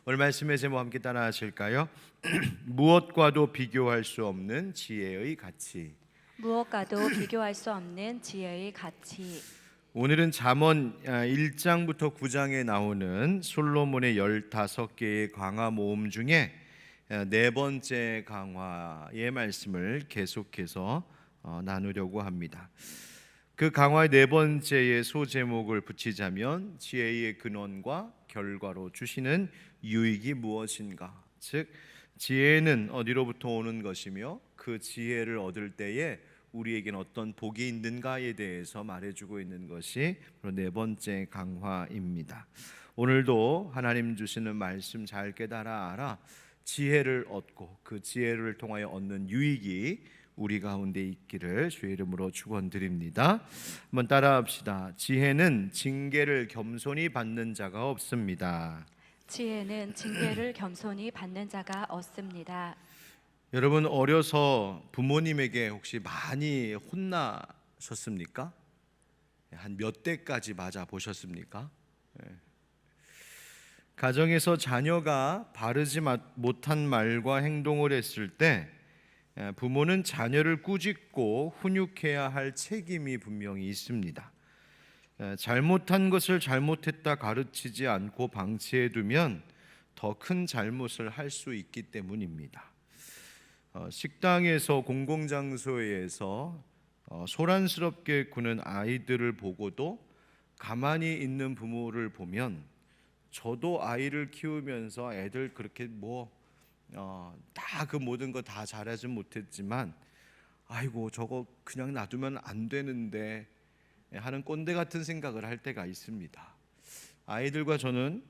오늘 말씀의 제목 함께 따라 하실까요? 무엇과도 비교할 수 없는 지혜의 가치. 무엇과도 비교할 수 없는 지혜의 가치. 오늘은 잠언 1장부터 9장에 나오는 솔로몬의 15개의 강화 모음 중에 네 번째 강화의 말씀을 계속해서 나누려고 합니다. 그 강화의 네 번째의 소제목을 붙이자면 지혜의 근원과 결과로 주시는 유익이 무엇인가, 즉 지혜는 어디로부터 오는 것이며 그 지혜를 얻을 때에 우리에게는 어떤 복이 있는가에 대해서 말해주고 있는 것이 바로 네 번째 강화입니다. 오늘도 하나님 주시는 말씀 잘 깨달아 알아 지혜를 얻고 그 지혜를 통하여 얻는 유익이 우리 가운데 있기를 주의 이름으로 축원드립니다. 한번 따라합시다. 지혜는 징계를 겸손히 받는 자가 없습니다. 지혜는 징계를 겸손히 받는 자가 없습니다. 여러분, 어려서 부모님에게 혹시 많이 혼나셨습니까? 한 몇 대까지 맞아 보셨습니까? 가정에서 자녀가 바르지 못한 말과 행동을 했을 때 부모는 자녀를 꾸짖고 훈육해야 할 책임이 분명히 있습니다. 잘못한 것을 잘못했다 가르치지 않고 방치해 두면 더 큰 잘못을 할 수 있기 때문입니다. 식당에서 공공장소에서 소란스럽게 구는 아이들을 보고도 가만히 있는 부모를 보면 저도 아이를 키우면서 애들 그렇게 다 그 모든 거 다 잘하지 못했지만 아이고 저거 그냥 놔두면 안 되는데 하는 꼰대 같은 생각을 할 때가 있습니다. 아이들과 저는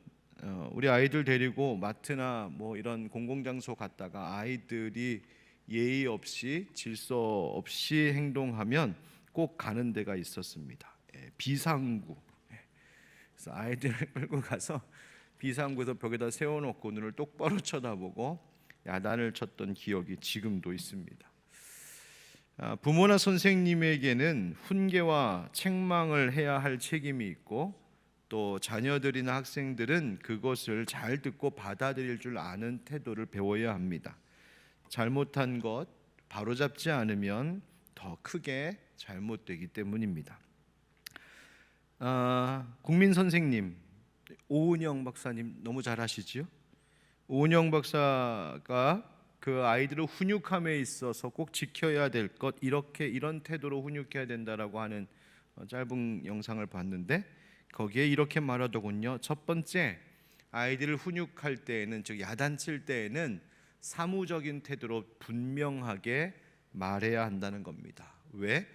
우리 아이들 데리고 마트나 이런 공공장소 갔다가 아이들이 예의 없이 질서 없이 행동하면 꼭 가는 데가 있었습니다. 비상구. 그래서 아이들을 끌고 가서 비상구에서 벽에다 세워놓고 눈을 똑바로 쳐다보고 야단을 쳤던 기억이 지금도 있습니다. 부모나 선생님에게는 훈계와 책망을 해야 할 책임이 있고 또 자녀들이나 학생들은 그것을 잘 듣고 받아들일 줄 아는 태도를 배워야 합니다. 잘못한 것 바로잡지 않으면 더 크게 잘못되기 때문입니다. 국민 선생님 오은영 박사님 너무 잘 아시죠? 오은영 박사가 그 아이들을 훈육함에 있어서 꼭 지켜야 될 것, 이런 태도로 훈육해야 된다라고 하는 짧은 영상을 봤는데 거기에 이렇게 말하더군요. 첫 번째, 아이들을 훈육할 때에는, 즉 야단칠 때에는 사무적인 태도로 분명하게 말해야 한다는 겁니다. 왜?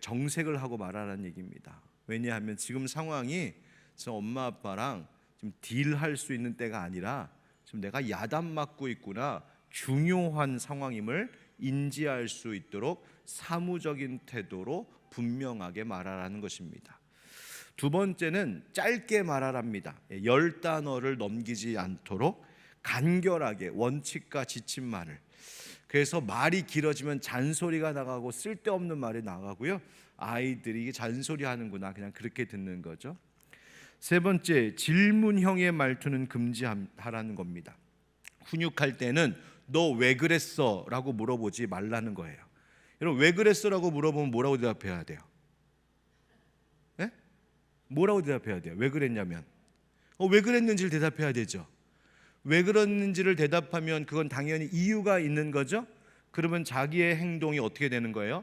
정색을 하고 말하라는 얘기입니다. 왜냐하면 지금 상황이 저 엄마 아빠랑 좀 딜할 수 있는 때가 아니라 지금 내가 야단 맞고 있구나, 중요한 상황임을 인지할 수 있도록 사무적인 태도로 분명하게 말하라는 것입니다. 두 번째는 짧게 말하랍니다. 10단어를 넘기지 않도록 간결하게 원칙과 지침말을. 그래서 말이 길어지면 잔소리가 나가고 쓸데없는 말이 나가고요, 아이들이 이게 잔소리 하는구나 그냥 그렇게 듣는 거죠. 세 번째, 질문형의 말투는 금지하라는 겁니다. 훈육할 때는 너 왜 그랬어? 라고 물어보지 말라는 거예요. 여러분, 왜 그랬어? 라고 물어보면 뭐라고 대답해야 돼요? 네? 뭐라고 대답해야 돼요? 왜 그랬냐면 왜 그랬는지를 대답해야 되죠. 왜 그랬는지를 대답하면 그건 당연히 이유가 있는 거죠. 그러면 자기의 행동이 어떻게 되는 거예요?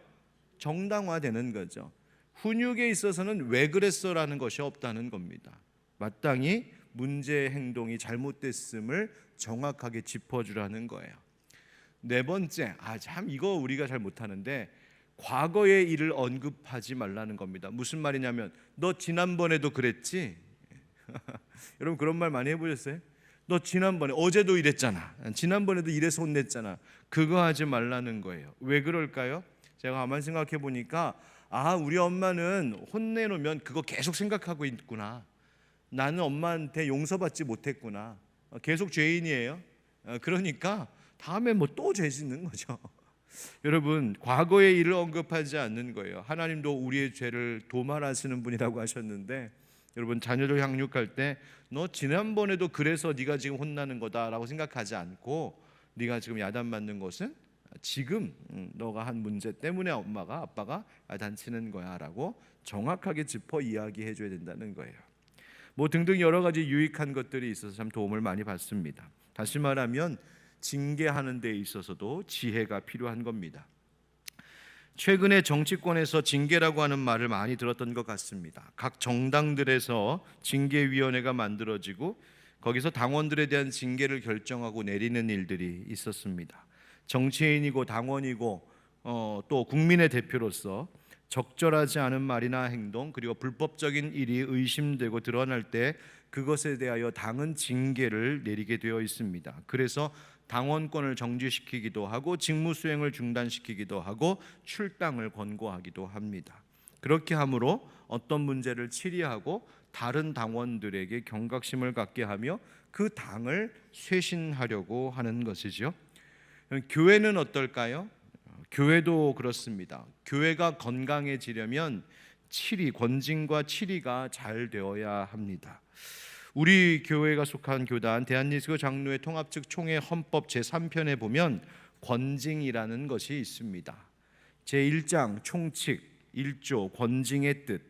정당화되는 거죠. 훈육에 있어서는 왜 그랬어라는 것이 없다는 겁니다. 마땅히 문제의 행동이 잘못됐음을 정확하게 짚어주라는 거예요. 네 번째, 참 이거 우리가 잘 못하는데 과거의 일을 언급하지 말라는 겁니다. 무슨 말이냐면 너 지난번에도 그랬지? 여러분 그런 말 많이 해보셨어요? 너 지난번에 어제도 이랬잖아, 지난번에도 이래서 혼냈잖아. 그거 하지 말라는 거예요. 왜 그럴까요? 제가 가만히 생각해 보니까 우리 엄마는 혼내놓으면 그거 계속 생각하고 있구나, 나는 엄마한테 용서받지 못했구나, 계속 죄인이에요. 그러니까 다음에 또 죄 짓는 거죠. 여러분, 과거의 일을 언급하지 않는 거예요. 하나님도 우리의 죄를 도말하시는 분이라고 하셨는데 여러분 자녀를 양육할 때 너 지난번에도 그래서 네가 지금 혼나는 거다라고 생각하지 않고 네가 지금 야단맞는 것은 지금 너가 한 문제 때문에 엄마가 아빠가 야단치는 거야라고 정확하게 짚어 이야기해 줘야 된다는 거예요. 뭐 등등 여러 가지 유익한 것들이 있어서 참 도움을 많이 받습니다. 다시 말하면 징계하는 데 있어서도 지혜가 필요한 겁니다. 최근에 정치권에서 징계라고 하는 말을 많이 들었던 것 같습니다. 각 정당들에서 징계위원회가 만들어지고 거기서 당원들에 대한 징계를 결정하고 내리는 일들이 있었습니다. 정치인이고 당원이고 또 국민의 대표로서 적절하지 않은 말이나 행동 그리고 불법적인 일이 의심되고 드러날 때 그것에 대하여 당은 징계를 내리게 되어 있습니다. 그래서 당원권을 정지시키기도 하고 직무 수행을 중단시키기도 하고 출당을 권고하기도 합니다. 그렇게 함으로 어떤 문제를 치리하고 다른 당원들에게 경각심을 갖게 하며 그 당을 쇄신하려고 하는 것이죠. 교회는 어떨까요? 교회도 그렇습니다. 교회가 건강해지려면 권징과 치리가 잘 되어야 합니다. 우리 교회가 속한 교단 대한예수교 장로회 통합측 총회 헌법 제3편에 보면 권징이라는 것이 있습니다. 제1장 총칙 1조 권징의 뜻.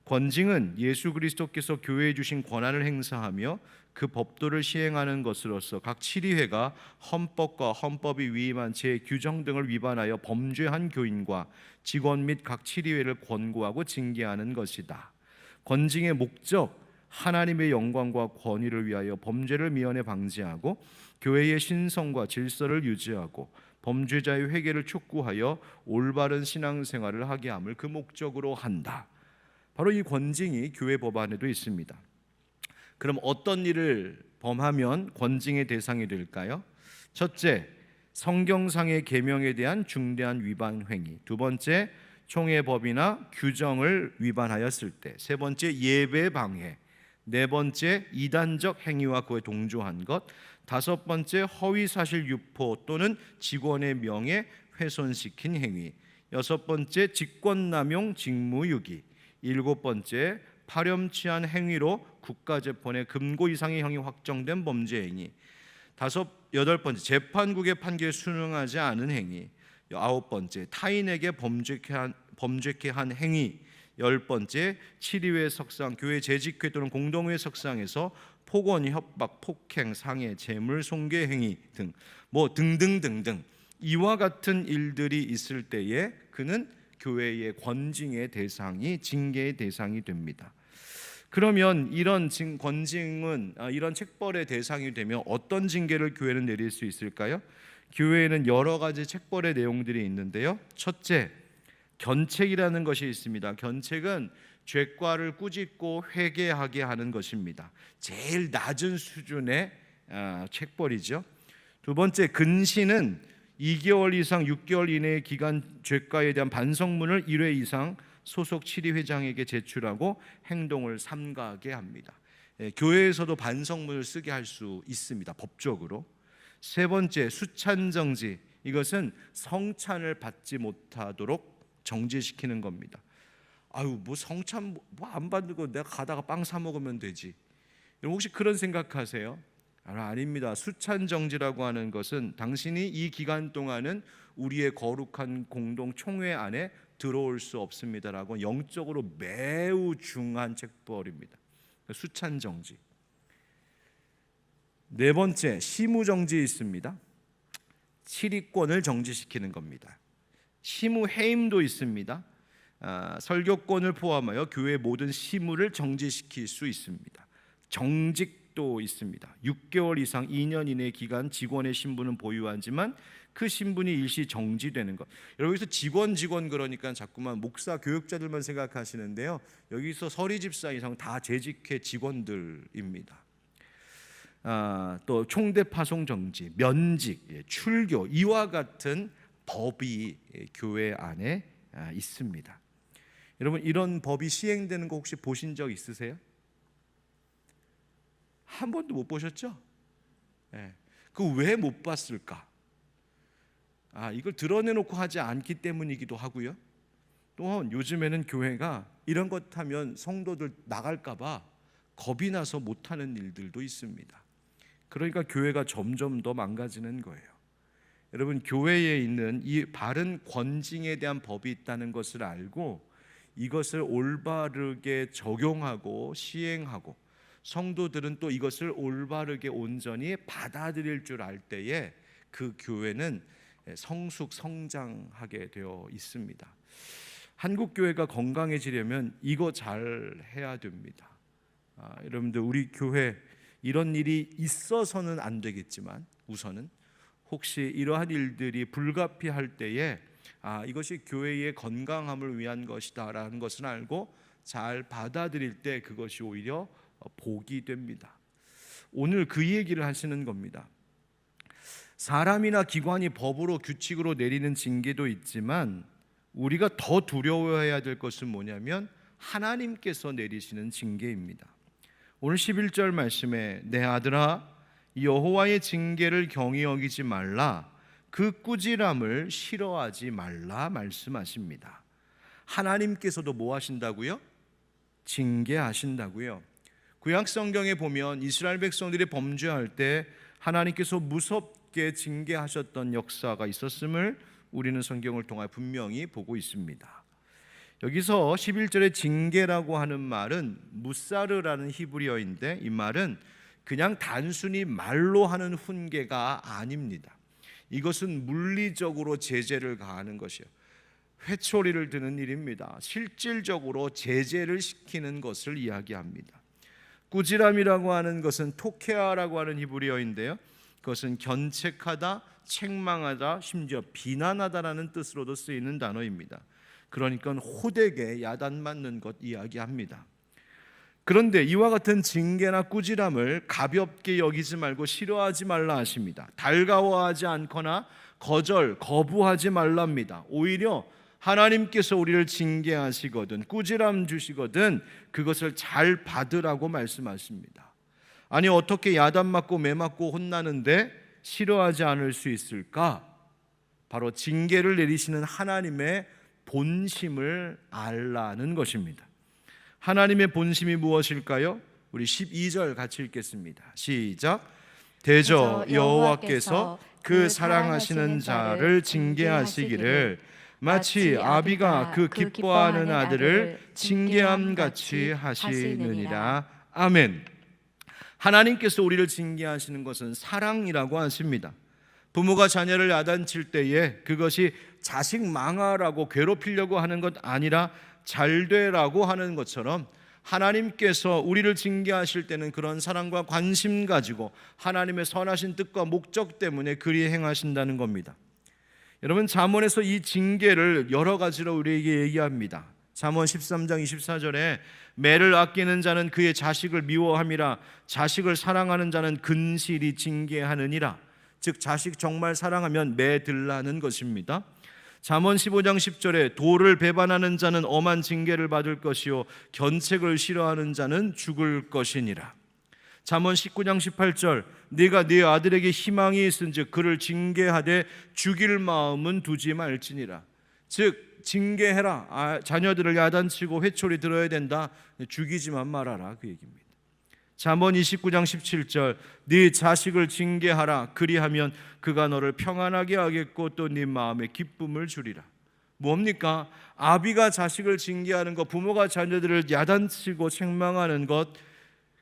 권징은 예수 그리스도께서 교회에 주신 권한을 행사하며 그 법도를 시행하는 것으로서 각 치리회가 헌법과 헌법이 위임한 제 규정 등을 위반하여 범죄한 교인과 직원 및 각 치리회를 권고하고 징계하는 것이다. 권징의 목적, 하나님의 영광과 권위를 위하여 범죄를 미연에 방지하고 교회의 신성과 질서를 유지하고 범죄자의 회개를 촉구하여 올바른 신앙생활을 하게 함을 그 목적으로 한다. 바로 이 권징이 교회 법안에도 있습니다. 그럼 어떤 일을 범하면 권징의 대상이 될까요? 첫째, 성경상의 계명에 대한 중대한 위반 행위. 두 번째, 총회 법이나 규정을 위반하였을 때. 세 번째, 예배 방해. 네 번째, 이단적 행위와 그에 동조한 것. 다섯 번째, 허위 사실 유포 또는 직원의 명예 훼손시킨 행위. 여섯 번째, 직권남용 직무유기. 일곱 번째, 파렴치한 행위로 국가재판의 금고 이상의 형이 확정된 범죄 행위. 여덟 번째, 재판국의 판결에 순응하지 않은 행위. 아홉 번째, 타인에게 범죄케 한 행위. 열 번째, 치리회 석상, 교회 재직회 또는 공동회 석상에서 폭언, 협박, 폭행, 상해, 재물 손괴 행위 등 등등등등 이와 같은 일들이 있을 때에 그는 교회의 권징의 대상이 징계의 대상이 됩니다. 그러면 이런 권징은 이런 책벌의 대상이 되면 어떤 징계를 교회는 내릴 수 있을까요? 교회에는 여러 가지 책벌의 내용들이 있는데요. 첫째, 견책이라는 것이 있습니다. 견책은 죄과를 꾸짖고 회개하게 하는 것입니다. 제일 낮은 수준의 책벌이죠. 두 번째, 근신은 2개월 이상 6개월 이내의 기간 죄과에 대한 반성문을 1회 이상 소속 치리회장에게 제출하고 행동을 삼가하게 합니다. 교회에서도 반성문을 쓰게 할 수 있습니다. 법적으로. 세 번째, 수찬정지. 이것은 성찬을 받지 못하도록 정지시키는 겁니다. 뭐 성찬 안 받는 거 내가 가다가 빵 사 먹으면 되지. 혹시 그런 생각하세요? 아닙니다. 수찬정지라고 하는 것은 당신이 이 기간 동안은 우리의 거룩한 공동 총회 안에 들어올 수 없습니다라고 영적으로 매우 중한 책벌입니다. 수찬정지. 네 번째, 시무정지 있습니다. 치리권을 정지시키는 겁니다. 시무해임도 있습니다. 설교권을 포함하여 교회 모든 시무를 정지시킬 수 있습니다. 정직도 있습니다. 6개월 이상 2년 이내 기간 직원의 신분은 보유하지만 그 신분이 일시 정지되는 것. 여기서 직원 그러니까 자꾸만 목사 교육자들만 생각하시는데요. 여기서 서리 집사 이상 다 재직회 직원들입니다. 또 총대 파송 정지, 면직, 출교 이와 같은 법이 교회 안에 있습니다. 여러분, 이런 법이 시행되는 거 혹시 보신 적 있으세요? 한 번도 못 보셨죠? 그 왜 못 봤을까? 이걸 드러내놓고 하지 않기 때문이기도 하고요. 또한 요즘에는 교회가 이런 것 하면 성도들 나갈까 봐 겁이 나서 못하는 일들도 있습니다. 그러니까 교회가 점점 더 망가지는 거예요. 여러분, 교회에 있는 이 바른 권징에 대한 법이 있다는 것을 알고 이것을 올바르게 적용하고 시행하고 성도들은 또 이것을 올바르게 온전히 받아들일 줄 알 때에 그 교회는 성숙 성장하게 되어 있습니다. 한국 교회가 건강해지려면 이거 잘 해야 됩니다. 여러분들, 우리 교회 이런 일이 있어서는 안 되겠지만 우선은 혹시 이러한 일들이 불가피할 때에 이것이 교회의 건강함을 위한 것이다라는 것을 알고 잘 받아들일 때 그것이 오히려 복이 됩니다. 오늘 그 얘기를 하시는 겁니다. 사람이나 기관이 법으로 규칙으로 내리는 징계도 있지만 우리가 더 두려워해야 될 것은 뭐냐면 하나님께서 내리시는 징계입니다. 오늘 11절 말씀에 내 아들아 여호와의 징계를 경히 여기지 말라 그 꾸지람을 싫어하지 말라 말씀하십니다. 하나님께서도 뭐 하신다고요? 징계하신다고요. 구약 성경에 보면 이스라엘 백성들이 범죄할 때 하나님께서 무섭게 징계하셨던 역사가 있었음을 우리는 성경을 통해 분명히 보고 있습니다. 여기서 11절에 징계라고 하는 말은 무사르라는 히브리어인데 이 말은 그냥 단순히 말로 하는 훈계가 아닙니다. 이것은 물리적으로 제재를 가하는 것이요, 회초리를 드는 일입니다. 실질적으로 제재를 시키는 것을 이야기합니다. 꾸지람이라고 하는 것은 토케아라고 하는 히브리어인데요, 그것은 견책하다, 책망하다, 심지어 비난하다라는 뜻으로도 쓰이는 단어입니다. 그러니까 호되게 야단맞는 것 이야기합니다. 그런데 이와 같은 징계나 꾸지람을 가볍게 여기지 말고 싫어하지 말라 하십니다. 달가워하지 않거나 거부하지 말랍니다. 오히려 하나님께서 우리를 징계하시거든 꾸지람 주시거든 그것을 잘 받으라고 말씀하십니다. 아니, 어떻게 야단맞고 매맞고 혼나는데 싫어하지 않을 수 있을까? 바로 징계를 내리시는 하나님의 본심을 알라는 것입니다. 하나님의 본심이 무엇일까요? 우리 12절 같이 읽겠습니다. 시작. 대저 여호와께서 그 사랑하시는 자를 징계하시기를 마치 아비가 그 기뻐하는 아들을 징계함 같이 하시느니라. 아멘. 하나님께서 우리를 징계하시는 것은 사랑이라고 하십니다. 부모가 자녀를 야단칠 때에 그것이 자식 망하라고 괴롭히려고 하는 것 아니라 잘 되라고 하는 것처럼 하나님께서 우리를 징계하실 때는 그런 사랑과 관심 가지고 하나님의 선하신 뜻과 목적 때문에 그리 행하신다는 겁니다. 여러분, 잠언에서 이 징계를 여러 가지로 우리에게 얘기합니다. 잠언 13장 24절에 매를 아끼는 자는 그의 자식을 미워함이라 자식을 사랑하는 자는 근실이 징계하느니라. 즉 자식 정말 사랑하면 매 들라는 것입니다. 잠언 15장 10절에 도를 배반하는 자는 엄한 징계를 받을 것이요 견책을 싫어하는 자는 죽을 것이니라. 잠언 19장 18절 네가 네 아들에게 희망이 있은즉 그를 징계하되 죽일 마음은 두지 말지니라. 즉 징계해라. 자녀들을 야단치고 회초리 들어야 된다. 죽이지만 말아라, 그 얘기입니다. 잠언 29장 17절 네 자식을 징계하라. 그리하면 그가 너를 평안하게 하겠고 또 네 마음에 기쁨을 주리라. 뭡니까? 아비가 자식을 징계하는 것, 부모가 자녀들을 야단치고 책망하는 것,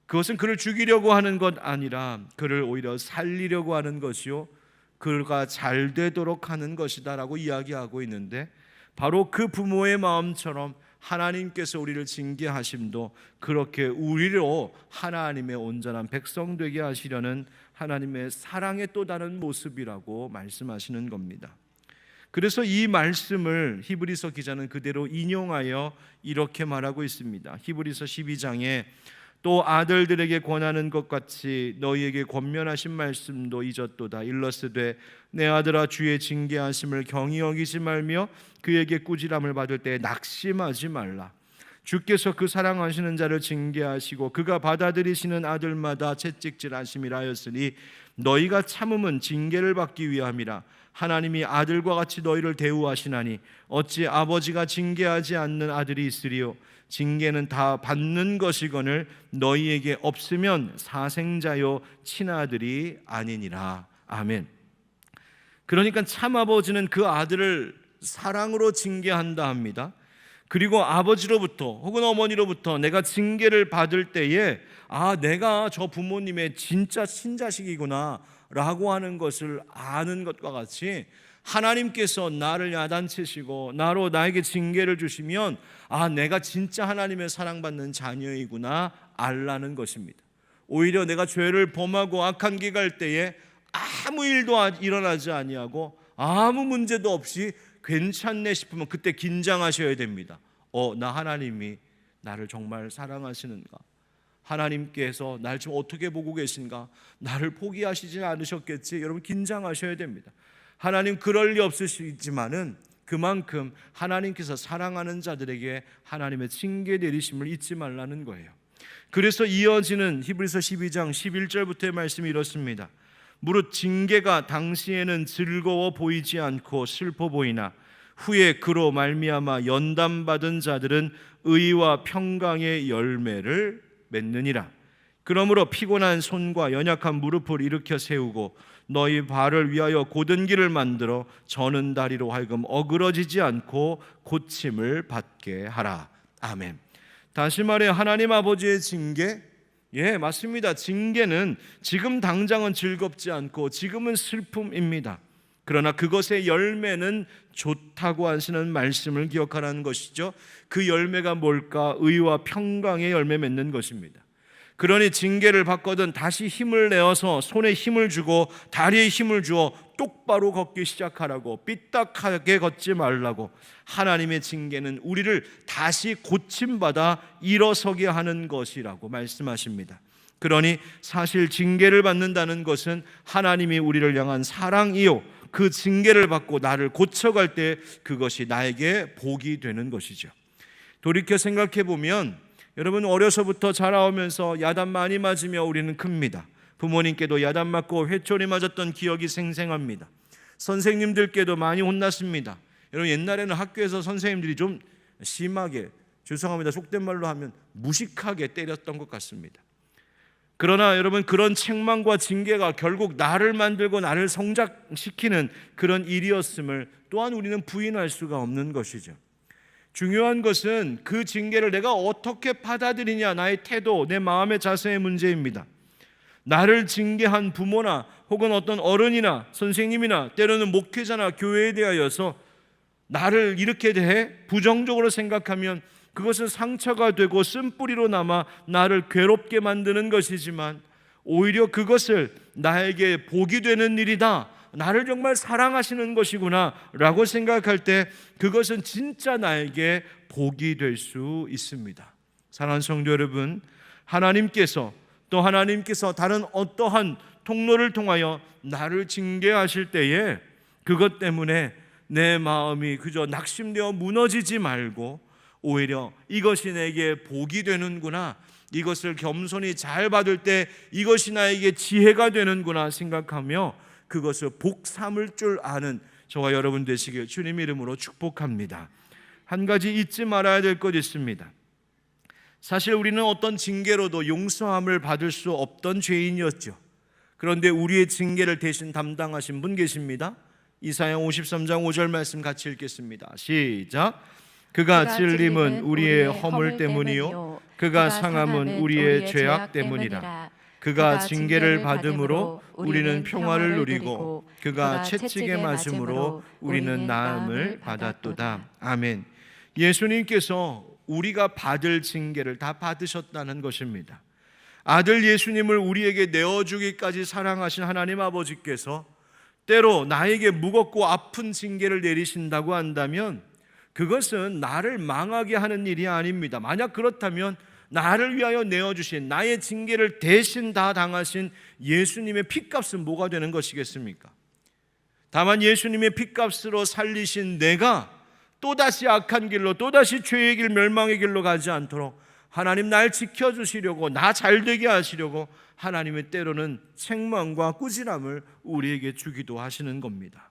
그것은 그를 죽이려고 하는 것 아니라 그를 오히려 살리려고 하는 것이요 그가 잘 되도록 하는 것이다라고 이야기하고 있는데, 바로 그 부모의 마음처럼 하나님께서 우리를 징계하심도 그렇게 우리로 하나님의 온전한 백성 되게 하시려는 하나님의 사랑의 또 다른 모습이라고 말씀하시는 겁니다. 그래서 이 말씀을 히브리서 기자는 그대로 인용하여 이렇게 말하고 있습니다. 히브리서 12장에 또 아들들에게 권하는 것 같이 너희에게 권면하신 말씀도 잊었도다. 일러스되 내 아들아 주의 징계하심을 경히 여기지 말며 그에게 꾸지람을 받을 때 낙심하지 말라. 주께서 그 사랑하시는 자를 징계하시고 그가 받아들이시는 아들마다 채찍질하심이라 하였으니 너희가 참음은 징계를 받기 위함이라. 하나님이 아들과 같이 너희를 대우하시나니 어찌 아버지가 징계하지 않는 아들이 있으리요. 징계는 다 받는 것이거늘 너희에게 없으면 사생자요 친아들이 아니니라. 아멘. 그러니까 참 아버지는 그 아들을 사랑으로 징계한다 합니다. 그리고 아버지로부터 혹은 어머니로부터 내가 징계를 받을 때에 내가 저 부모님의 진짜 친자식이구나 라고 하는 것을 아는 것과 같이 하나님께서 나를 야단치시고 나에게 징계를 주시면 내가 진짜 하나님의 사랑받는 자녀이구나 알라는 것입니다. 오히려 내가 죄를 범하고 악한 길 갈 때에 아무 일도 일어나지 아니하고 아무 문제도 없이 괜찮네 싶으면 그때 긴장하셔야 됩니다. 나 하나님이 나를 정말 사랑하시는가? 하나님께서 날 지금 어떻게 보고 계신가? 나를 포기하시진 않으셨겠지? 여러분 긴장하셔야 됩니다. 하나님 그럴 리 없으시지만은 그만큼 하나님께서 사랑하는 자들에게 하나님의 징계 내리심을 잊지 말라는 거예요. 그래서 이어지는 히브리서 12장 11절부터의 말씀이 이렇습니다. 무릇 징계가 당시에는 즐거워 보이지 않고 슬퍼 보이나 후에 그로 말미암아 연단받은 자들은 의와 평강의 열매를 맺느니라. 그러므로 피곤한 손과 연약한 무릎을 일으켜 세우고 너희 발을 위하여 곧은 길을 만들어 저는 다리로 하여금 어그러지지 않고 고침을 받게 하라. 아멘. 다시 말해 하나님 아버지의 징계, 맞습니다. 징계는 지금 당장은 즐겁지 않고 지금은 슬픔입니다. 그러나 그것의 열매는 좋다고 하시는 말씀을 기억하라는 것이죠. 그 열매가 뭘까? 의와 평강의 열매 맺는 것입니다. 그러니 징계를 받거든 다시 힘을 내어서 손에 힘을 주고 다리에 힘을 주어 똑바로 걷기 시작하라고, 삐딱하게 걷지 말라고. 하나님의 징계는 우리를 다시 고침받아 일어서게 하는 것이라고 말씀하십니다. 그러니 사실 징계를 받는다는 것은 하나님이 우리를 향한 사랑이요, 그 징계를 받고 나를 고쳐갈 때 그것이 나에게 복이 되는 것이죠. 돌이켜 생각해 보면 여러분, 어려서부터 자라오면서 야단 많이 맞으며 우리는 큽니다. 부모님께도 야단 맞고 회초리 맞았던 기억이 생생합니다. 선생님들께도 많이 혼났습니다. 여러분, 옛날에는 학교에서 선생님들이 좀 심하게, 죄송합니다, 속된 말로 하면 무식하게 때렸던 것 같습니다. 그러나 여러분, 그런 책망과 징계가 결국 나를 만들고 나를 성장시키는 그런 일이었음을 또한 우리는 부인할 수가 없는 것이죠. 중요한 것은 그 징계를 내가 어떻게 받아들이냐, 나의 태도, 내 마음의 자세의 문제입니다. 나를 징계한 부모나 혹은 어떤 어른이나 선생님이나 때로는 목회자나 교회에 대하여서 나를 이렇게 대해 부정적으로 생각하면 그것은 상처가 되고 쓴뿌리로 남아 나를 괴롭게 만드는 것이지만, 오히려 그것을 나에게 복이 되는 일이다, 나를 정말 사랑하시는 것이구나 라고 생각할 때 그것은 진짜 나에게 복이 될 수 있습니다. 사랑하는 성도 여러분, 하나님께서 다른 어떠한 통로를 통하여 나를 징계하실 때에 그것 때문에 내 마음이 그저 낙심되어 무너지지 말고 오히려 이것이 내게 복이 되는구나, 이것을 겸손히 잘 받을 때 이것이 나에게 지혜가 되는구나 생각하며 그것을 복 삼을 줄 아는 저와 여러분 되시길 주님 이름으로 축복합니다. 한 가지 잊지 말아야 될 것 있습니다. 사실 우리는 어떤 징계로도 용서함을 받을 수 없던 죄인이었죠. 그런데 우리의 징계를 대신 담당하신 분 계십니다. 이사야 53장 5절 말씀 같이 읽겠습니다. 시작. 그가 찔림은 우리의 허물 때문이요 그가 상함은 우리의 죄악 때문이라. 그가 징계를 받음으로 우리는 평화를 누리고 그가 채찍에 맞음으로 우리는 나음을 받았도다. 아멘. 예수님께서 우리가 받을 징계를 다 받으셨다는 것입니다. 아들 예수님을 우리에게 내어주기까지 사랑하신 하나님 아버지께서 때로 나에게 무겁고 아픈 징계를 내리신다고 한다면 그것은 나를 망하게 하는 일이 아닙니다. 만약 그렇다면 나를 위하여 내어주신, 나의 징계를 대신 다 당하신 예수님의 핏값은 뭐가 되는 것이겠습니까? 다만 예수님의 핏값으로 살리신 내가 또다시 악한 길로, 또다시 죄의 길, 멸망의 길로 가지 않도록 하나님 날 지켜주시려고, 나 잘되게 하시려고 하나님의 때로는 책망과 꾸지람을 우리에게 주기도 하시는 겁니다.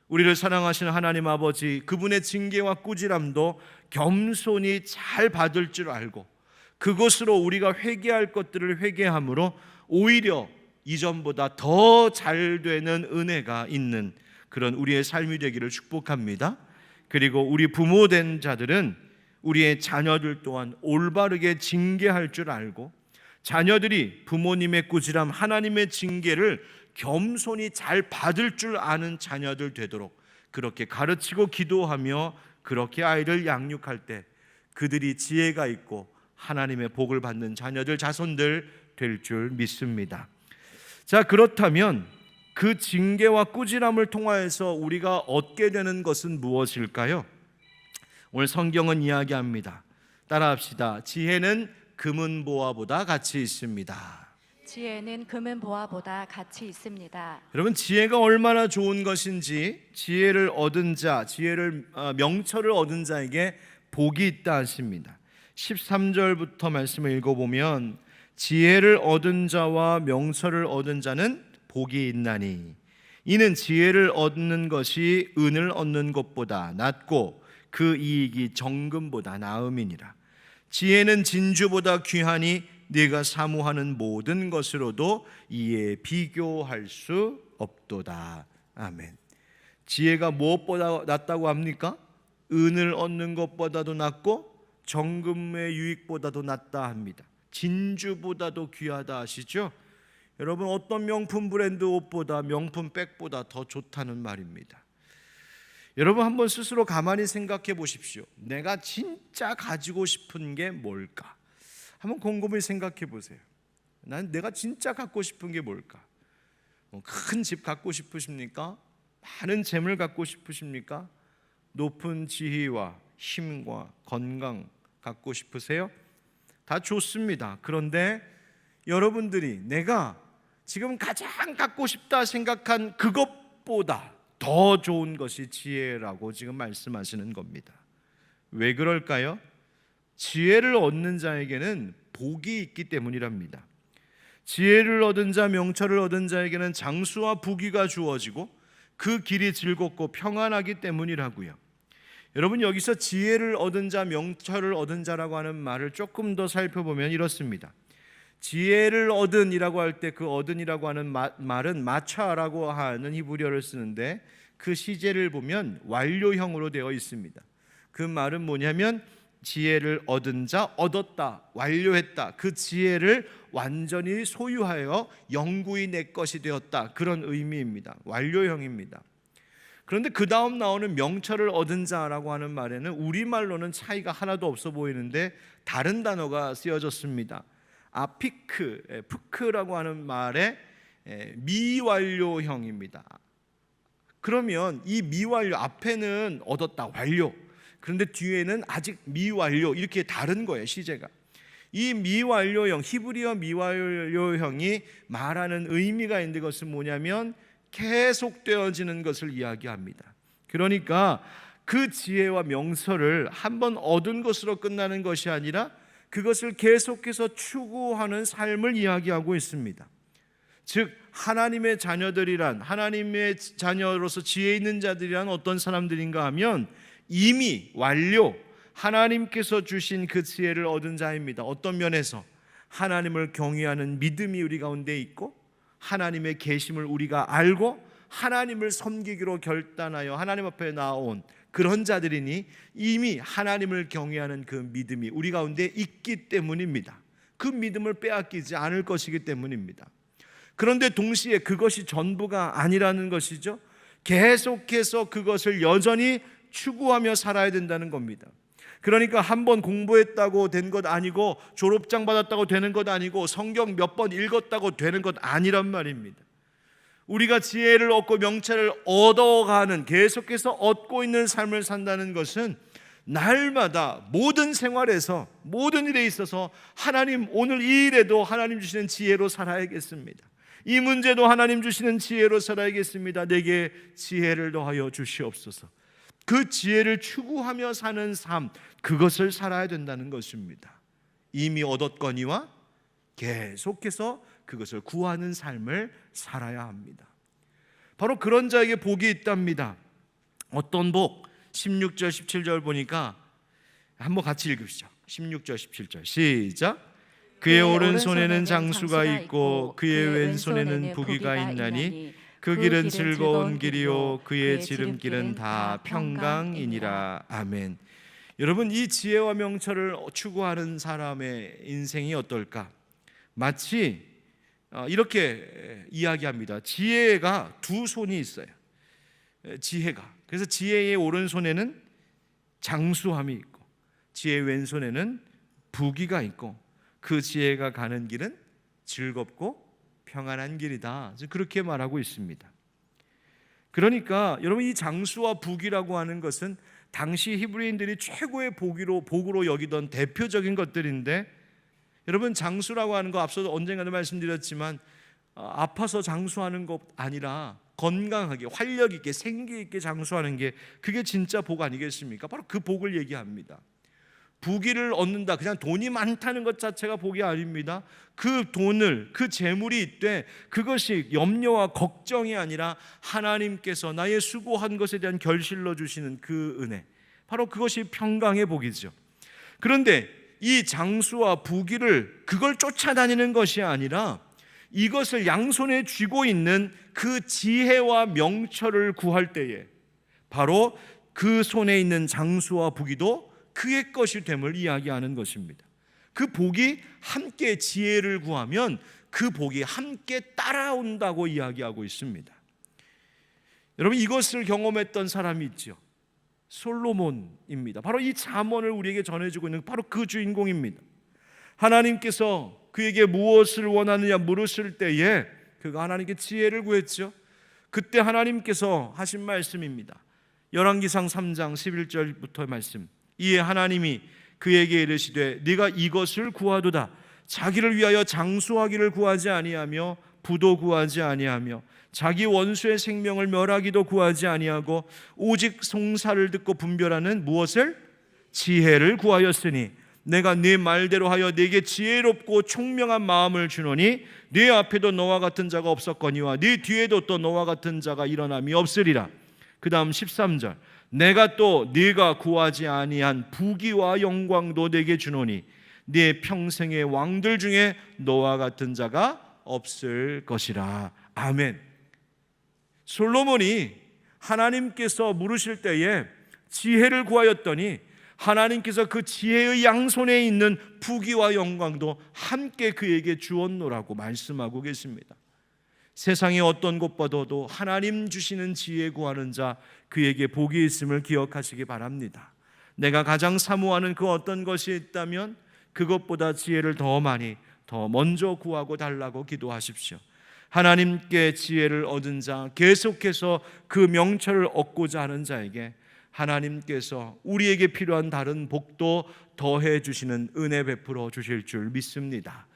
우리를 사랑하시는 하나님 아버지, 그분의 징계와 꾸지람도 겸손히 잘 받을 줄 알고 그것으로 우리가 회개할 것들을 회개함으로 오히려 이전보다 더 잘 되는 은혜가 있는 그런 우리의 삶이 되기를 축복합니다. 그리고 우리 부모된 자들은 우리의 자녀들 또한 올바르게 징계할 줄 알고 자녀들이 부모님의 꾸지람, 하나님의 징계를 겸손히 잘 받을 줄 아는 자녀들 되도록 그렇게 가르치고 기도하며 그렇게 아이를 양육할 때 그들이 지혜가 있고 하나님의 복을 받는 자녀들, 자손들 될 줄 믿습니다. 자, 그렇다면 그 징계와 꾸지람을 통하여서 우리가 얻게 되는 것은 무엇일까요? 오늘 성경은 이야기합니다. 따라합시다. 지혜는 금은 보화보다 가치 있습니다. 지혜는 금은 보화보다 가치 있습니다. 여러분, 지혜가 얼마나 좋은 것인지 지혜를 얻은 자, 명철을 얻은 자에게 복이 있다 하십니다. 13절부터 말씀을 읽어보면 지혜를 얻은 자와 명철을 얻은 자는 복이 있나니 이는 지혜를 얻는 것이 은을 얻는 것보다 낫고 그 이익이 정금보다 나음이니라. 지혜는 진주보다 귀하니 네가 사모하는 모든 것으로도 이에 비교할 수 없도다. 아멘. 지혜가 무엇보다 낫다고 합니까? 은을 얻는 것보다도 낫고 정금의 유익보다도 낫다 합니다. 진주보다도 귀하다 하시죠? 여러분, 어떤 명품 브랜드 옷보다 명품 백보다 더 좋다는 말입니다. 여러분, 한번 스스로 가만히 생각해 보십시오. 내가 진짜 가지고 싶은 게 뭘까? 한번 곰곰이 생각해 보세요. 내가 진짜 갖고 싶은 게 뭘까? 큰 집 갖고 싶으십니까? 많은 재물 갖고 싶으십니까? 높은 지위와 힘과 건강 갖고 싶으세요? 다 좋습니다. 그런데 여러분들이 내가 지금 가장 갖고 싶다 생각한 그것보다 더 좋은 것이 지혜라고 지금 말씀하시는 겁니다. 왜 그럴까요? 지혜를 얻는 자에게는 복이 있기 때문이랍니다. 지혜를 얻은 자, 명철을 얻은 자에게는 장수와 부귀가 주어지고 그 길이 즐겁고 평안하기 때문이라고요. 여러분, 여기서 지혜를 얻은 자, 명철을 얻은 자라고 하는 말을 조금 더 살펴보면 이렇습니다. 지혜를 얻은이라고 할 때 그 얻은이라고 하는 말은 마차라고 하는 히브리어를 쓰는데 그 시제를 보면 완료형으로 되어 있습니다. 그 말은 뭐냐면 지혜를 얻은 자, 얻었다, 완료했다. 그 지혜를 완전히 소유하여 영구히 내 것이 되었다. 그런 의미입니다. 완료형입니다. 그런데 그 다음 나오는 명철을 얻은 자라고 하는 말에는 우리말로는 차이가 하나도 없어 보이는데 다른 단어가 쓰여졌습니다. 푸크라고 하는 말의 미완료형입니다. 그러면 이 미완료, 앞에는 얻었다, 완료, 그런데 뒤에는 아직 미완료, 이렇게 다른 거예요, 시제가. 이 미완료형, 히브리어 미완료형이 말하는 의미가 있는데 그것은 뭐냐면 계속되어지는 것을 이야기합니다. 그러니까 그 지혜와 명철을 한번 얻은 것으로 끝나는 것이 아니라 그것을 계속해서 추구하는 삶을 이야기하고 있습니다. 즉 하나님의 자녀들이란, 하나님의 자녀로서 지혜 있는 자들이란 어떤 사람들인가 하면 이미 완료, 하나님께서 주신 그 지혜를 얻은 자입니다. 어떤 면에서 하나님을 경외하는 믿음이 우리 가운데 있고 하나님의 계심을 우리가 알고 하나님을 섬기기로 결단하여 하나님 앞에 나온 그런 자들이니 이미 하나님을 경외하는 그 믿음이 우리 가운데 있기 때문입니다. 그 믿음을 빼앗기지 않을 것이기 때문입니다. 그런데 동시에 그것이 전부가 아니라는 것이죠. 계속해서 그것을 여전히 추구하며 살아야 된다는 겁니다. 그러니까 한번 공부했다고 된 것 아니고 졸업장 받았다고 되는 것 아니고 성경 몇 번 읽었다고 되는 것 아니란 말입니다. 우리가 지혜를 얻고 명철을 얻어가는, 계속해서 얻고 있는 삶을 산다는 것은 날마다 모든 생활에서 모든 일에 있어서 하나님, 오늘 이 일에도 하나님 주시는 지혜로 살아야겠습니다. 이 문제도 하나님 주시는 지혜로 살아야겠습니다. 내게 지혜를 더하여 주시옵소서. 그 지혜를 추구하며 사는 삶, 그것을 살아야 된다는 것입니다. 이미 얻었거니와 계속해서 그것을 구하는 삶을 살아야 합니다. 바로 그런 자에게 복이 있답니다. 어떤 복? 16절 17절 보니까 한번 같이 읽으시죠. 16절 17절 시작. 그의 오른손에는 장수가 있고 그의 왼손에는 부귀가 있나니 그 길은 즐거운 길이요 그의 지름길은 다 평강이니라. 아멘. 여러분, 이 지혜와 명철을 추구하는 사람의 인생이 어떨까? 마치 이렇게 이야기합니다. 지혜가 두 손이 있어요. 지혜가. 그래서 지혜의 오른손에는 장수함이 있고 지혜의 왼손에는 부귀가 있고 그 지혜가 가는 길은 즐겁고 평안한 길이다. 그렇게 말하고 있습니다. 그러니까 여러분, 이 장수와 부귀라고 하는 것은 당시 히브리인들이 최고의 복으로 여기던 대표적인 것들인데, 여러분, 장수라고 하는 거 앞서도 언젠가도 말씀드렸지만 아파서 장수하는 것 아니라 건강하게 활력 있게 생기 있게 장수하는 게 그게 진짜 복 아니겠습니까? 바로 그 복을 얘기합니다. 부귀를 얻는다, 그냥 돈이 많다는 것 자체가 복이 아닙니다. 그 돈을, 그 재물이 있되 그것이 염려와 걱정이 아니라 하나님께서 나의 수고한 것에 대한 결실로 주시는 그 은혜, 바로 그것이 평강의 복이죠. 그런데 이 장수와 부귀를 그걸 쫓아다니는 것이 아니라 이것을 양손에 쥐고 있는 그 지혜와 명철을 구할 때에 바로 그 손에 있는 장수와 부귀도 그의 것이 됨을 이야기하는 것입니다. 그 복이 함께 지혜를 구하면 그 복이 함께 따라온다고 이야기하고 있습니다. 여러분, 이것을 경험했던 사람이 있죠. 솔로몬입니다. 바로 이 잠언을 우리에게 전해주고 있는 바로 그 주인공입니다. 하나님께서 그에게 무엇을 원하느냐 물으실 때에 그가 하나님께 지혜를 구했죠. 그때 하나님께서 하신 말씀입니다. 열왕기상 3장 11절부터 말씀. 이에 하나님이 그에게 이르시되 네가 이것을 구하도다. 자기를 위하여 장수하기를 구하지 아니하며 부도 구하지 아니하며 자기 원수의 생명을 멸하기도 구하지 아니하고 오직 송사를 듣고 분별하는 무엇을? 지혜를 구하였으니 내가 네 말대로 하여 네게 지혜롭고 총명한 마음을 주노니 네 앞에도 너와 같은 자가 없었거니와 네 뒤에도 또 너와 같은 자가 일어남이 없으리라. 그 다음 13절. 내가 또 네가 구하지 아니한 부귀와 영광도 네게 주노니 네 평생의 왕들 중에 너와 같은 자가 없을 것이라. 아멘. 솔로몬이 하나님께서 물으실 때에 지혜를 구하였더니 하나님께서 그 지혜의 양손에 있는 부귀와 영광도 함께 그에게 주었노라고 말씀하고 계십니다. 세상의 어떤 곳보다도 하나님 주시는 지혜 구하는 자, 그에게 복이 있음을 기억하시기 바랍니다. 내가 가장 사모하는 그 어떤 것이 있다면 그것보다 지혜를 더 많이, 더 먼저 구하고 달라고 기도하십시오. 하나님께 지혜를 얻은 자, 계속해서 그 명철을 얻고자 하는 자에게 하나님께서 우리에게 필요한 다른 복도 더해 주시는 은혜 베풀어 주실 줄 믿습니다.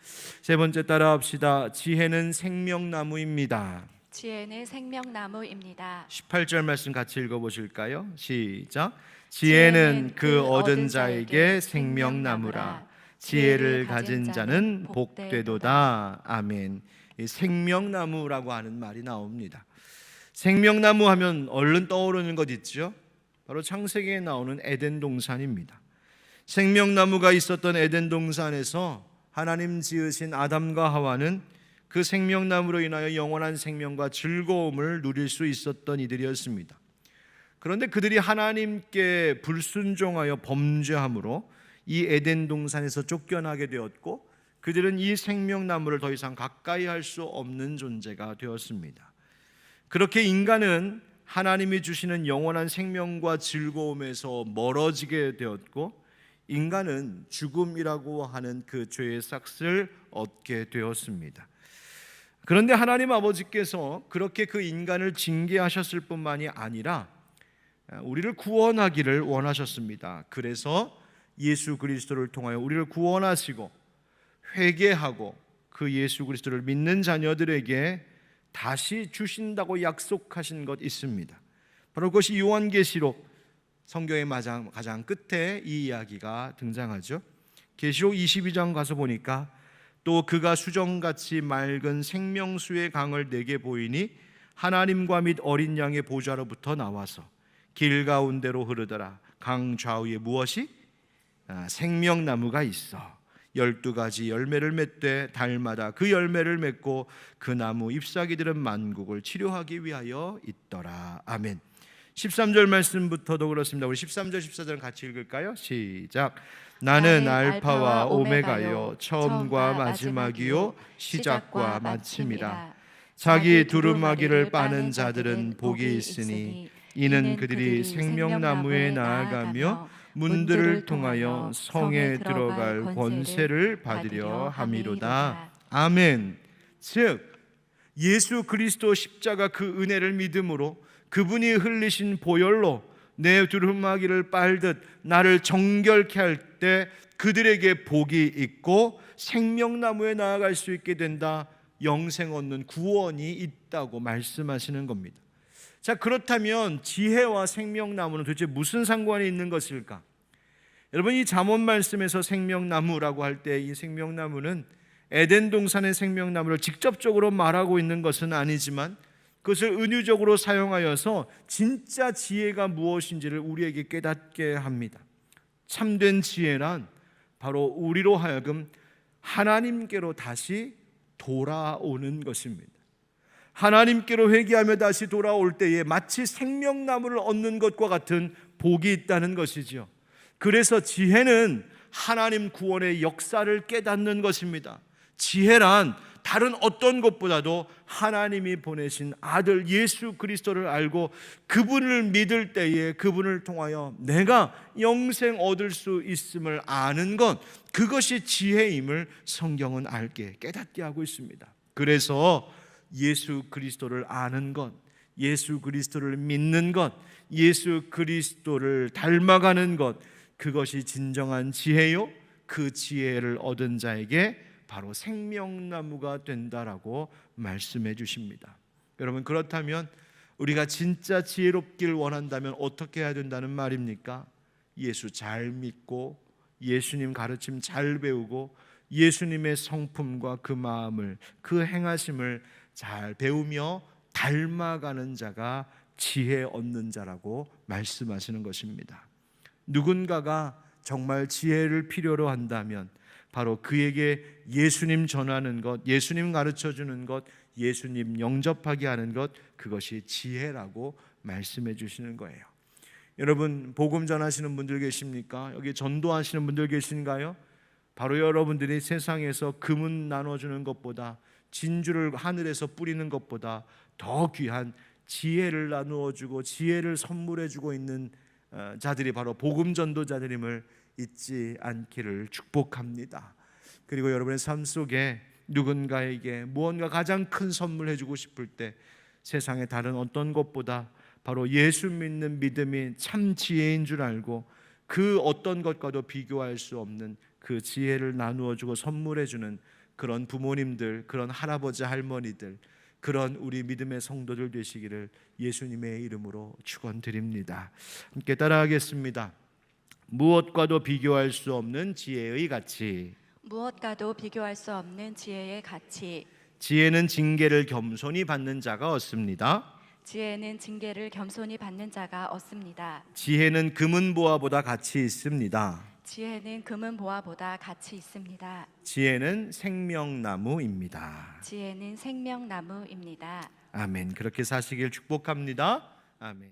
세 번째 따라합시다. 지혜는 생명나무입니다. 지혜는 생명나무입니다. 18절 말씀 같이 읽어보실까요? 시작. 지혜는 그 얻은 자에게 생명나무라. 지혜를 가진 자는 복되도다. 아멘. 생명나무라고 하는 말이 나옵니다. 생명나무 하면 얼른 떠오르는 것 있죠? 바로 창세기에 나오는 에덴 동산입니다. 생명나무가 있었던 에덴 동산에서 하나님 지으신 아담과 하와는 그 생명나무로 인하여 영원한 생명과 즐거움을 누릴 수 있었던 이들이었습니다. 그런데 그들이 하나님께 불순종하여 범죄함으로 이 에덴 동산에서 쫓겨나게 되었고 그들은 이 생명나무를 더 이상 가까이 할 수 없는 존재가 되었습니다. 그렇게 인간은 하나님이 주시는 영원한 생명과 즐거움에서 멀어지게 되었고 인간은 죽음이라고 하는 그 죄의 삭을 얻게 되었습니다. 그런데 하나님 아버지께서 그렇게 그 인간을 징계하셨을 뿐만이 아니라 우리를 구원하기를 원하셨습니다. 그래서 예수 그리스도를 통하여 우리를 구원하시고 회개하고 그 예수 그리스도를 믿는 자녀들에게 다시 주신다고 약속하신 것 있습니다. 바로 그것이 요한계시록 성경의 가장 끝에 이 이야기가 등장하죠. 계시록 22장 가서 보니까 또 그가 수정같이 맑은 생명수의 강을 내게 보이니 하나님과 및 어린 양의 보좌로부터 나와서 길 가운데로 흐르더라. 강 좌우에 무엇이? 생명나무가 있어 12가지 열매를 맺되 달마다 그 열매를 맺고 그 나무 잎사귀들은 만국을 치료하기 위하여 있더라. 아멘. 13절 말씀부터도 그렇습니다. 우리 13절 14절 같이 읽을까요? 시작. 나는 알파와 오메가요 처음과 마지막이요 시작과 마침이라. 자기 두루마기를 빠는 자들은 복이 있으니 이는 그들이 생명나무에 나아가며 문들을 통하여 성에 들어갈 권세를 받으려 함이로다. 아멘. 즉 예수 그리스도 십자가 그 은혜를 믿음으로 그분이 흘리신 보혈로 내 두루마기를 빨듯 나를 정결케 할 때 그들에게 복이 있고 생명나무에 나아갈 수 있게 된다. 영생 얻는 구원이 있다고 말씀하시는 겁니다. 자, 그렇다면 지혜와 생명나무는 도대체 무슨 상관이 있는 것일까? 여러분, 이 잠언 말씀에서 생명나무라고 할 때 이 생명나무는 에덴 동산의 생명나무를 직접적으로 말하고 있는 것은 아니지만 그것을 은유적으로 사용하여서 진짜 지혜가 무엇인지를 우리에게 깨닫게 합니다. 참된 지혜란 바로 우리로 하여금 하나님께로 다시 돌아오는 것입니다. 하나님께로 회개하며 다시 돌아올 때에 마치 생명나무를 얻는 것과 같은 복이 있다는 것이죠. 그래서 지혜는 하나님 구원의 역사를 깨닫는 것입니다. 지혜란 다른 어떤 것보다도 하나님이 보내신 아들 예수 그리스도를 알고 그분을 믿을 때에 그분을 통하여 내가 영생 얻을 수 있음을 아는 것, 그것이 지혜임을 성경은 알게 깨닫게 하고 있습니다. 그래서 예수 그리스도를 아는 것, 예수 그리스도를 믿는 것, 예수 그리스도를 닮아가는 것, 그것이 진정한 지혜요, 그 지혜를 얻은 자에게 바로 생명나무가 된다라고 말씀해 주십니다. 여러분, 그렇다면 우리가 진짜 지혜롭길 원한다면 어떻게 해야 된다는 말입니까? 예수 잘 믿고 예수님 가르침 잘 배우고 예수님의 성품과 그 마음을, 그 행하심을 잘 배우며 닮아가는 자가 지혜 얻는 자라고 말씀하시는 것입니다. 누군가가 정말 지혜를 필요로 한다면 바로 그에게 예수님 전하는 것, 예수님 가르쳐 주는 것, 예수님 영접하게 하는 것, 그것이 지혜라고 말씀해 주시는 거예요. 여러분, 복음 전하시는 분들 계십니까? 여기 전도하시는 분들 계신가요? 바로 여러분들이 세상에서 금은 나눠주는 것보다, 진주를 하늘에서 뿌리는 것보다 더 귀한 지혜를 나누어주고 지혜를 선물해주고 있는 자들이 바로 복음 전도자들임을 잊지 않기를 축복합니다. 그리고 여러분의 삶 속에 누군가에게 무언가 가장 큰 선물 해주고 싶을 때 세상의 다른 어떤 것보다 바로 예수 믿는 믿음이 참 지혜인 줄 알고 그 어떤 것과도 비교할 수 없는 그 지혜를 나누어주고 선물해주는 그런 부모님들, 그런 할아버지 할머니들, 그런 우리 믿음의 성도들 되시기를 예수님의 이름으로 축원드립니다. 함께 따라하겠습니다. 무엇과도 비교할 수 없는 지혜의 가치. 무엇과도 비교할 수 없는 지혜의 가치. 지혜는 징계를 겸손히 받는 자가 얻습니다. 지혜는 징계를 겸손히 받는 자가 얻습니다. 지혜는 금은 보화보다 가치 있습니다. 지혜는 금은 보화보다 가치 있습니다. 지혜는 생명나무입니다. 지혜는 생명나무입니다. 아멘. 그렇게 사시길 축복합니다. 아멘.